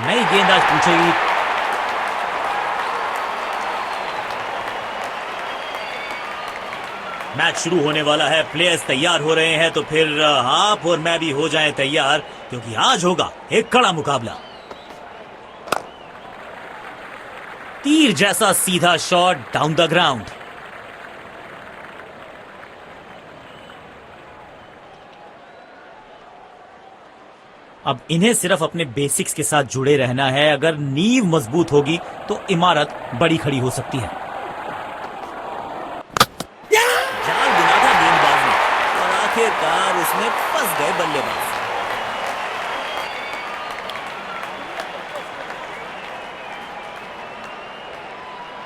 नई गेंद आज पूछेगी। मैच शुरू होने वाला है, प्लेयर्स तैयार हो रहे हैं, तो फिर आप और मैं भी हो जाएं तैयार, क्योंकि आज होगा एक कड़ा मुकाबला। तीर जैसा सीधा शॉट डाउन द ग्राउंड। अब इन्हें सिर्फ अपने बेसिक्स के साथ जुड़े रहना है। अगर नींव मजबूत होगी तो इमारत बड़ी खड़ी हो सकती है। जाल बुना था गेंदबाज ने और आखिरकार उसमें फंस गए बल्लेबाज।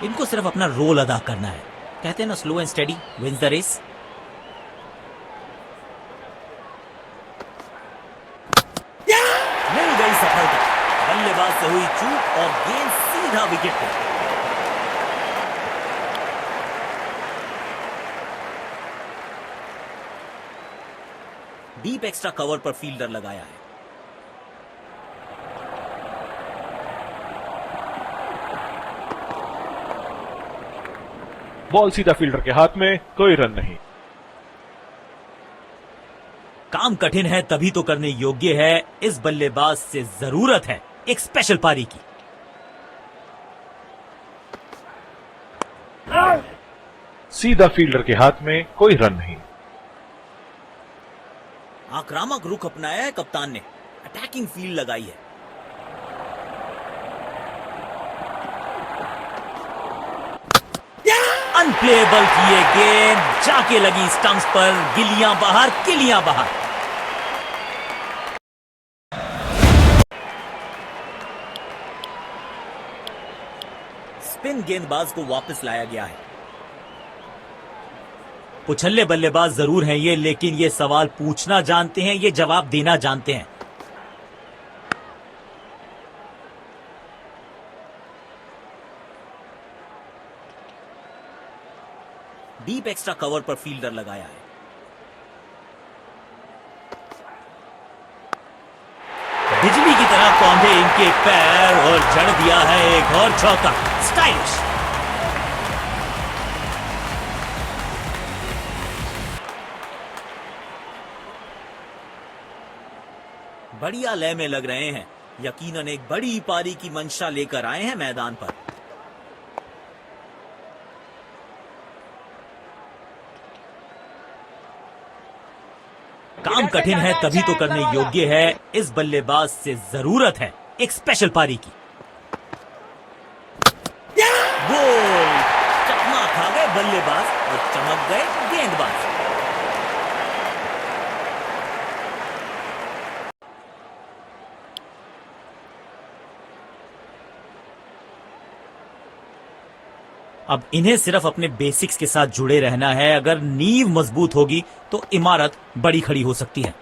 इनको सिर्फ अपना रोल अदा करना है। कहते हैं ना, slow and steady wins the race. मिल गई सफलता, बल्लेबाज से हुई चूक और गेंद सीधा विकेट पर। डीप एक्स्ट्रा कवर पर फील्डर लगाया है। बॉल सीधा फील्डर के हाथ में, कोई रन नहीं। काम कठिन है तभी तो करने योग्य है। इस बल्लेबाज से जरूरत है एक स्पेशल पारी की। सीधा फील्डर के हाथ में, कोई रन नहीं। आक्रामक रुख अपनाया है कप्तान ने, अटैकिंग फील्ड लगाई है। अनप्लेएबल की ये गेंद जाके लगी स्टंप्स पर। गिलियां बाहर, किलियां बाहर। स्पिन गेंदबाज को वापस लाया गया है। उछल्ले बल्लेबाज जरूर हैं ये, लेकिन ये सवाल पूछना जानते हैं, ये जवाब देना जानते हैं। डीप एक्स्ट्रा कवर पर फील्डर लगाया है। बिजली की तरह कौंधे इनके पैर और जड़ दिया है एक और चौका। स्टाइलिश। बढ़िया लय में लग रहे हैं। यकीनन एक बड़ी पारी की मंशा लेकर आए हैं मैदान पर। काम कठिन है तभी तो करने योग्य है। इस बल्लेबाज से जरूरत है एक स्पेशल पारी की। गोल! चकमा खा गए बल्लेबाज और चमक गए गेंदबाज। अब इन्हें सिर्फ अपने बेसिक्स के साथ जुड़े रहना है। अगर नींव मजबूत होगी तो इमारत बड़ी खड़ी हो सकती है।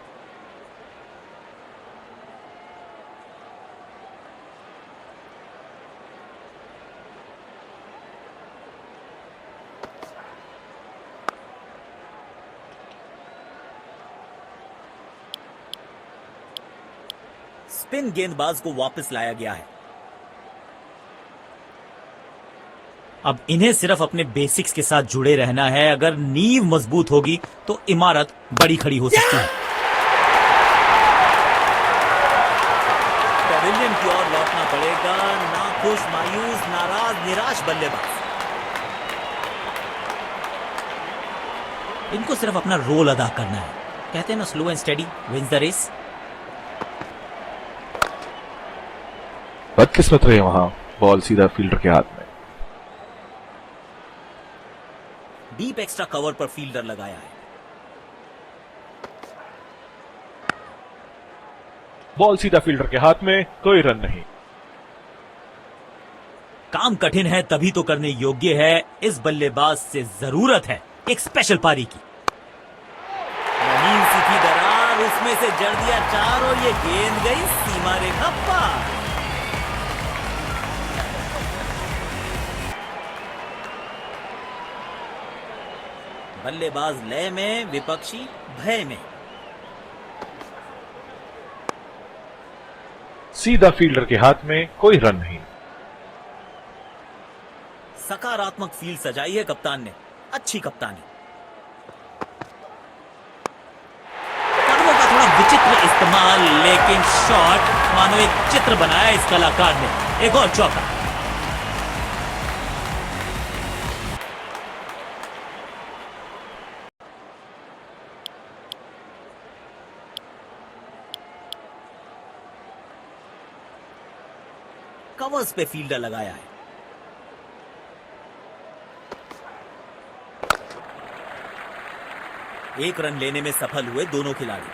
स्पिन गेंदबाज को वापस लाया गया है। अब इन्हें सिर्फ अपने बेसिक्स के साथ जुड़े रहना है। अगर नींव मजबूत होगी तो इमारत बड़ी खड़ी हो सकती है। पेविलियन की ओर लौटना पड़ेगा। नाखुश, मायूस, नाराज, निराश बल्लेबाज। इनको सिर्फ अपना रोल अदा करना है। कहते हैं ना, slow and steady wins the race. बदकिस्मत रहे वहां, बॉल सीधा फील्डर के हाथ में। डीप एक्स्ट्रा कवर पर फील्डर लगाया है। बॉल सीधा फील्डर के हाथ में, कोई रन नहीं। काम कठिन है तभी तो करने योग्य है। इस बल्लेबाज से जरूरत है एक स्पेशल पारी की। रहीम सी थी दरार, उसमें से जड़ दिया चार और ये गेंद गई सीमा रेखा पार। बल्लेबाज लय में, विपक्षी भय में। सीधा फील्डर के हाथ में कोई रन नहीं। सकारात्मक फील्ड सजाई है कप्तान ने, अच्छी कप्तानी। कदमों का थोड़ा विचित्र इस्तेमाल, लेकिन शॉट मानो एक चित्र बनाया इस कलाकार ने। एक और चौका। कवर्स पे फील्डर लगाया है। एक रन लेने में सफल हुए दोनों खिलाड़ी।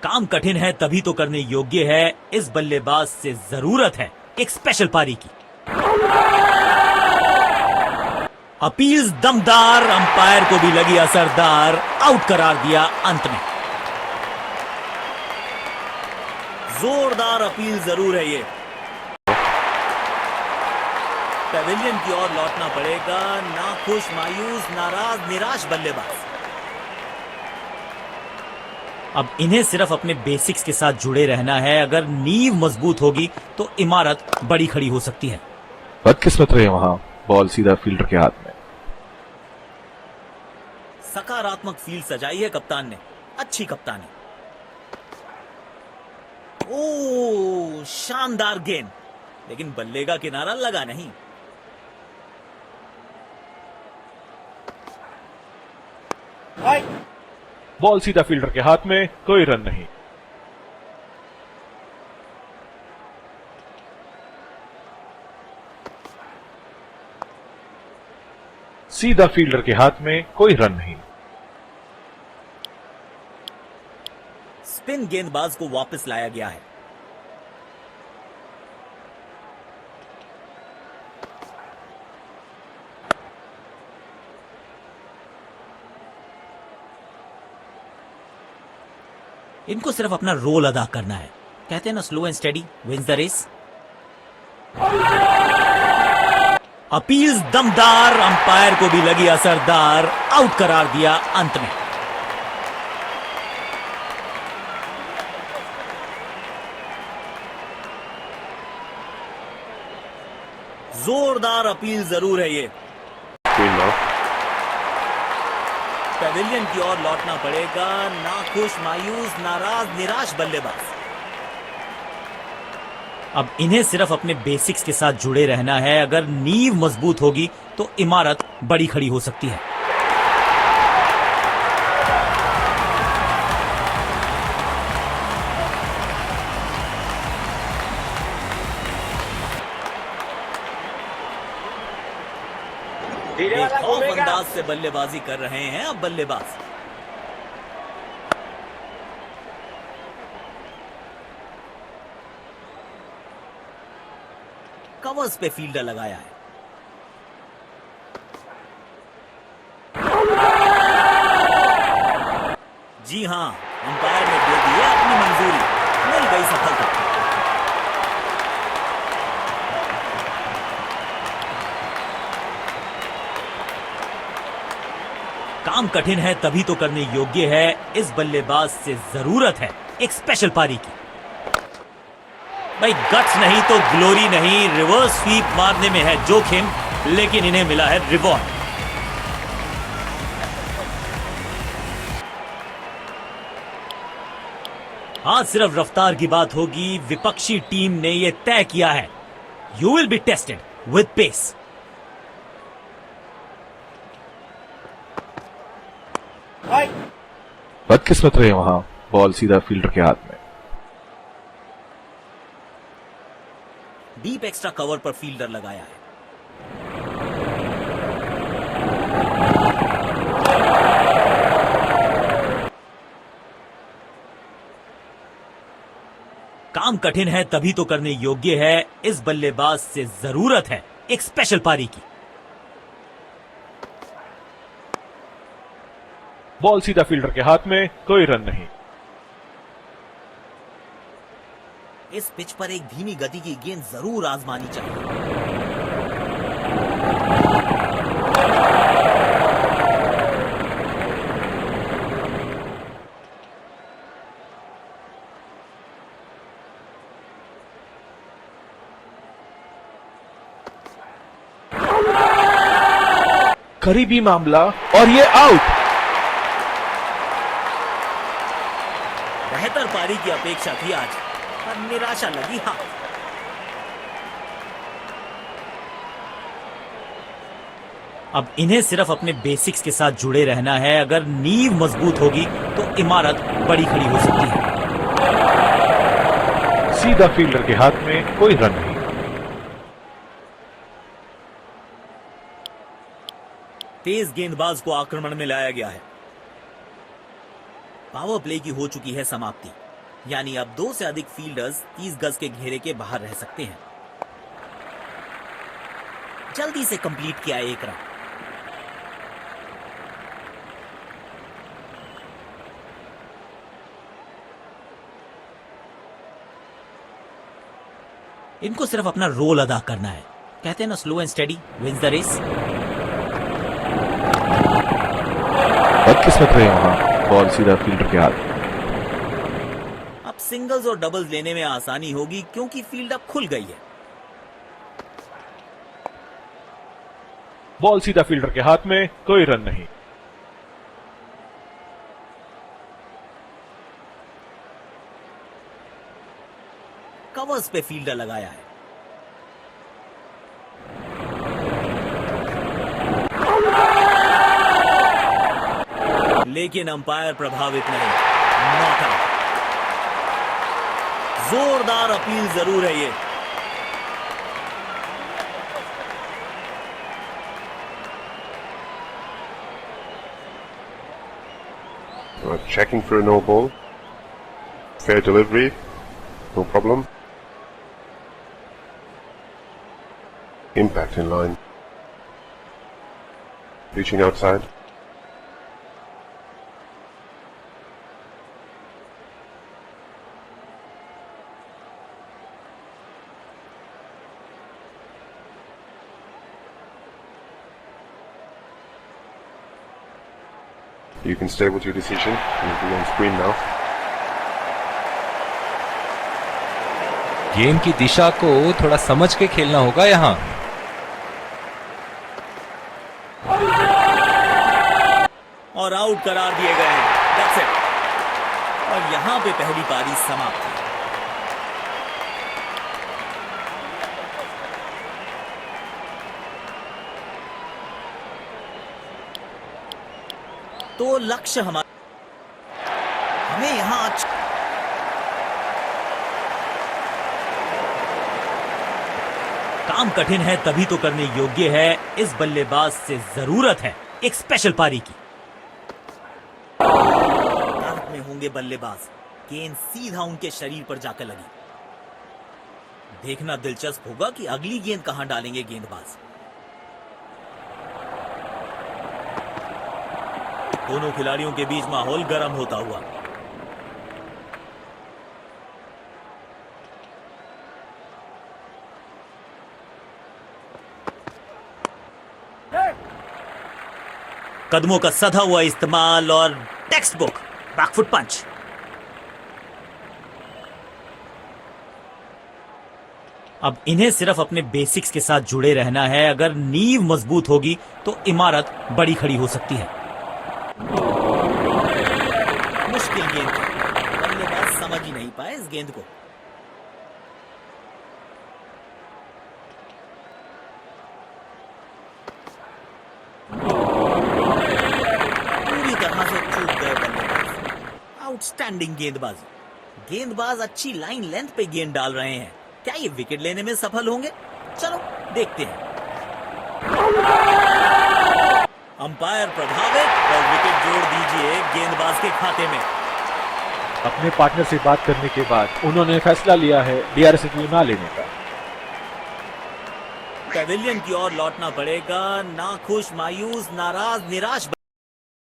काम कठिन है तभी तो करने योग्य है। इस बल्लेबाज से जरूरत है एक स्पेशल पारी की। अपील्स दमदार, अंपायर को भी लगी असरदार, आउट करार दिया अंत में। जोरदार अपील जरूर है ये। पेविलियन की ओर लौटना पड़ेगा। नाखुश, मायूस, नाराज, निराश बल्लेबाज। अब इन्हें सिर्फ अपने बेसिक्स के साथ जुड़े रहना है। अगर नींव मजबूत होगी तो इमारत बड़ी खड़ी हो सकती है। बदकिस्मत रहे वहां, बॉल सीधा फील्डर के हाथ में। सकारात्मक फील्ड सजाई है कप्तान ने, अच्छी कप्तानी। ओ, शानदार गेंद, लेकिन बल्ले का किनारा लगा नहीं। बॉल सीधा फील्डर के हाथ में, कोई रन नहीं। सीधा फील्डर के हाथ में, कोई रन नहीं। स्पिन गेंदबाज को वापस लाया गया है। इनको सिर्फ अपना रोल अदा करना है। कहते हैं ना, slow and steady wins the race. Appeals दमदार, अंपायर को भी लगी असरदार, आउट करार दिया अंत में। जोरदार अपील जरूर है ये। पेविलियन की ओर लौटना पड़ेगा। नाखुश, मायूस, नाराज, निराश बल्लेबाज। अब इन्हें सिर्फ अपने बेसिक्स के साथ जुड़े रहना है। अगर नींव मजबूत होगी तो इमारत बड़ी खड़ी हो सकती है। बेखौफ अंदाज से बल्लेबाजी कर रहे हैं अब बल्लेबाज। कवर्स पे फील्डर लगाया है। जी हां, अंपायर ने दे दी है अपनी मंजूरी। मिल गई सफलता। काम कठिन है तभी तो करने योग्य है। इस बल्लेबाज से जरूरत है एक स्पेशल पारी की। भाई, गट्स नहीं तो ग्लोरी नहीं। रिवर्स स्वीप मारने में है जोखिम, लेकिन इन्हें मिला है रिवॉर्ड। आज सिर्फ रफ्तार की बात होगी। विपक्षी टीम ने यह तय किया है, you will be tested with pace. बदकिस्मत रहे वहां, बॉल सीधा फील्डर के हाथ में। डीप एक्स्ट्रा कवर पर फील्डर लगाया है। काम कठिन है तभी तो करने योग्य है। इस बल्लेबाज से जरूरत है एक स्पेशल पारी की। बॉल सीधा फील्डर के हाथ में, कोई रन नहीं। इस पिच पर एक धीमी गति की गेंद जरूर आजमानी चाहिए। करीबी मामला और ये आउट। बेहतर पारी की अपेक्षा थी आज, पर निराशा लगी हाथ। अब इन्हें सिर्फ अपने बेसिक्स के साथ जुड़े रहना है। अगर नींव मजबूत होगी तो इमारत बड़ी खड़ी हो सकती है। सीधा फील्डर के हाथ में, कोई रन नहीं। तेज गेंदबाज को आक्रमण में लाया गया है। पावर प्ले की हो चुकी है समाप्ति, यानी अब 2 से अधिक फील्डर्स 30 गज के घेरे के बाहर रह सकते हैं। जल्दी से कंप्लीट किया 1 रन। इनको सिर्फ अपना रोल अदा करना है। कहते हैं ना, slow and steady wins the race. बदकिस्मत रहे वहां, बॉल सीधा फील्डर के हाथ। अब सिंगल्स और डबल्स लेने में आसानी होगी क्योंकि फील्ड अब खुल गई है। बॉल सीधा फील्डर के हाथ में, कोई रन नहीं। कवर्स पे फील्डर लगाया है। लेकिन अंपायर प्रभावित नहीं, नॉट आउट। जोरदार अपील जरूर है ये। Checking for a no ball. Fair delivery, no problem. Impact in line. Reaching outside. You can stay with your decision. You'll be on screen now. गेंद की दिशा को थोड़ा समझ के खेलना होगा यहाँ। और आउट करार दिए गए हैं। That's it. और यहां पे पहली पारी समाप्त। तो लक्ष्य हमें यहां काम कठिन है तभी तो करने योग्य है। इस बल्लेबाज से जरूरत है एक स्पेशल पारी की। भारत में होंगे बल्लेबाज, गेंद सीधा उनके शरीर पर जाकर लगी। देखना दिलचस्प होगा कि अगली गेंद कहां डालेंगे गेंदबाज। दोनों खिलाड़ियों के बीच माहौल गर्म होता हुआ। कदमों का सधा हुआ इस्तेमाल और टेक्स्ट बुक बैकफुट पंच। अब इन्हें सिर्फ अपने बेसिक्स के साथ जुड़े रहना है। अगर नींव मजबूत होगी तो इमारत बड़ी खड़ी हो सकती है। मुश्किल गेंद, बल्लेबाज समझ ही नहीं पाए इस गेंद को। पूरी तरह से चूक गए बल्लेबाज। आउटस्टैंडिंग गेंदबाजी। गेंदबाज अच्छी लाइन लेंथ पे गेंद डाल रहे हैं। क्या ये विकेट लेने में सफल होंगे? चलो देखते हैं। अंपायर प्रभावित और विकेट जोड़ दीजिए गेंदबाज के खाते में। अपने पार्टनर से बात करने के बाद उन्होंने फैसला लिया है डीआरएस ना लेने का। पेविलियन की ओर लौटना पड़ेगा। नाखुश, मायूस, नाराज, निराश